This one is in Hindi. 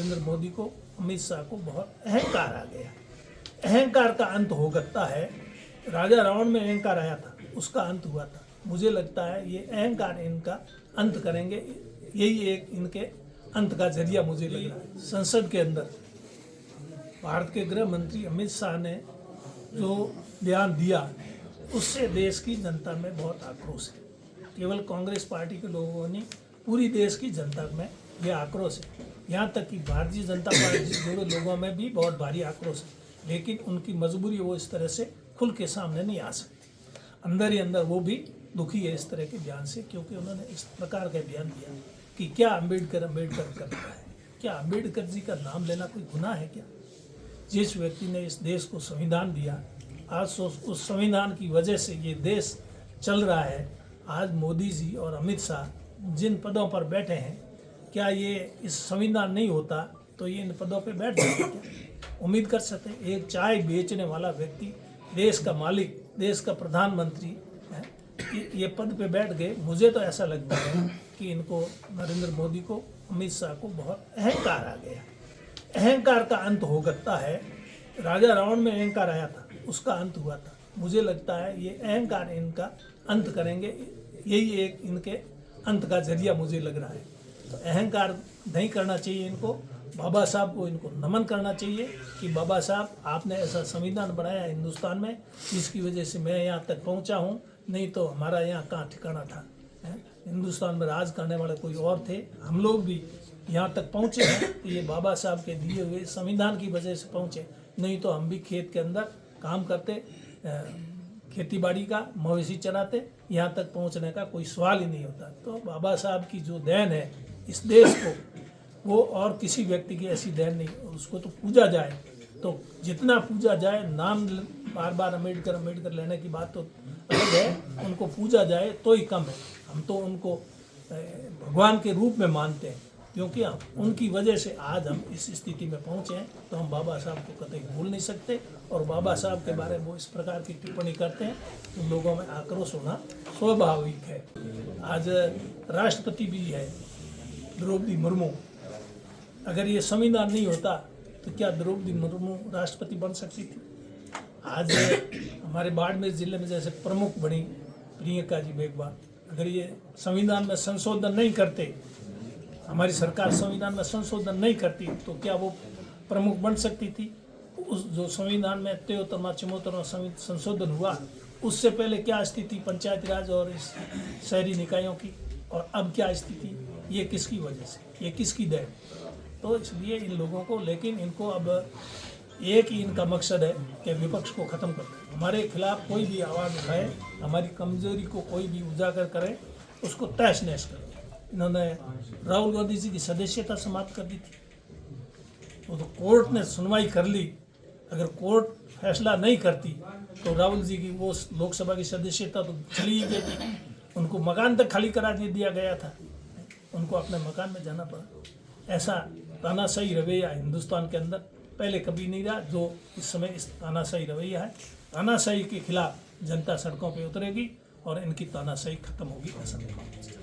नरेंद्र मोदी को, अमित शाह को बहुत अहंकार आ गया। अहंकार का अंत हो सकता है। राजा रावण में अहंकार आया था, उसका अंत हुआ था। मुझे लगता है ये अहंकार इनका अंत करेंगे, यही एक इनके अंत का जरिया मुझे लग रहा है। संसद के अंदर भारत के गृह मंत्री अमित शाह ने जो बयान दिया, उससे देश की जनता में बहुत आक्रोश है। केवल कांग्रेस पार्टी के लोगों ने, पूरी देश की जनता में यह आक्रोश है। यहाँ तक कि भारतीय जनता पार्टी से जुड़े लोगों में भी बहुत भारी आक्रोश है। लेकिन उनकी मजबूरी, वो इस तरह से खुल के सामने नहीं आ सकती। अंदर ही अंदर वो भी दुखी है इस तरह के बयान से, क्योंकि उन्होंने इस प्रकार का बयान दिया कि क्या अम्बेडकर कर रहा है। क्या अम्बेडकर जी का नाम लेना कोई गुनाह है क्या? जिस व्यक्ति ने इस देश को संविधान दिया, आज उस संविधान की वजह से ये देश चल रहा है। आज मोदी जी और अमित शाह जिन पदों पर बैठे हैं, क्या ये इस संविधान नहीं होता तो ये इन पदों पे बैठ जाते क्या? उम्मीद कर सकते एक चाय बेचने वाला व्यक्ति, देश का मालिक, देश का प्रधानमंत्री है, ये पद पे बैठ गए। मुझे तो ऐसा लगता है कि इनको, नरेंद्र मोदी को, अमित शाह को बहुत अहंकार आ गया। अहंकार का अंत हो सकता है। राजा रावण में अहंकार आया था, उसका अंत हुआ था। मुझे लगता है ये अहंकार इनका अंत करेंगे, यही एक इनके अंत का जरिया मुझे लग रहा है। तो अहंकार नहीं करना चाहिए इनको। बाबा साहब को इनको नमन करना चाहिए कि बाबा साहब, आपने ऐसा संविधान बनाया हिंदुस्तान में, जिसकी वजह से मैं यहाँ तक पहुँचा हूँ, नहीं तो हमारा यहाँ कहाँ ठिकाना था। हिंदुस्तान में राज करने वाले कोई और थे, हम लोग भी यहाँ तक पहुँचे हैं तो ये बाबा साहब के दिए हुए संविधान की वजह से पहुँचे, नहीं तो हम भी खेत के अंदर काम करते, खेती बाड़ी का, मवेशी चराते, यहाँ तक पहुँचने का कोई सवाल ही नहीं होता। तो बाबा साहब की जो देन है इस देश को, वो और किसी व्यक्ति की ऐसी देन नहीं। उसको तो पूजा जाए, तो जितना पूजा जाए, नाम बार बार अम्बेडकर लेने की बात तो अलग है, उनको पूजा जाए तो ही कम है। हम तो उनको भगवान के रूप में मानते हैं, क्योंकि उनकी वजह से आज हम इस स्थिति में पहुँचे हैं। तो हम बाबा साहब को कतई भूल नहीं सकते, और बाबा साहब के बारे में वो इस प्रकार की टिप्पणी करते हैं तो लोगों में आक्रोश होना स्वाभाविक है। आज राष्ट्रपति भी है द्रौपदी मुर्मू। अगर ये संविधान नहीं होता तो क्या द्रौपदी मुर्मू राष्ट्रपति बन सकती थी? आज हमारे बाड़मेर जिले में जैसे प्रमुख बनी प्रियंका जी मेघवाल, अगर ये संविधान में संशोधन नहीं करते, हमारी सरकार संविधान में संशोधन नहीं करती, तो क्या वो प्रमुख बन सकती थी? उस जो संविधान में 73वां 74वां संशोधन हुआ, उससे पहले क्या स्थिति पंचायती राज और इस शहरी निकायों की, और अब क्या स्थिति? ये किसकी वजह से, ये किसकी देन? तो इसलिए इन लोगों को, लेकिन इनको अब एक ही इनका मकसद है कि विपक्ष को ख़त्म कर दें। हमारे खिलाफ कोई भी आवाज़ उठाए, हमारी कमजोरी को कोई भी उजागर करे, उसको तहस नहस करें। इन्होंने राहुल गांधी जी की सदस्यता समाप्त कर दी थी, वो तो कोर्ट ने सुनवाई कर ली। अगर कोर्ट फैसला नहीं करती तो राहुल जी की वो लोकसभा की सदस्यता तो चली ही गई थी। उनको मकान तक खाली करा दिया गया था, उनको अपने मकान में जाना पड़ा। ऐसा तानाशाही रवैया हिंदुस्तान के अंदर पहले कभी नहीं रहा जो इस समय इस तानाशाही रवैया है। तानाशाही के खिलाफ जनता सड़कों पर उतरेगी और इनकी तानाशाही खत्म होगी, ऐसा नहीं।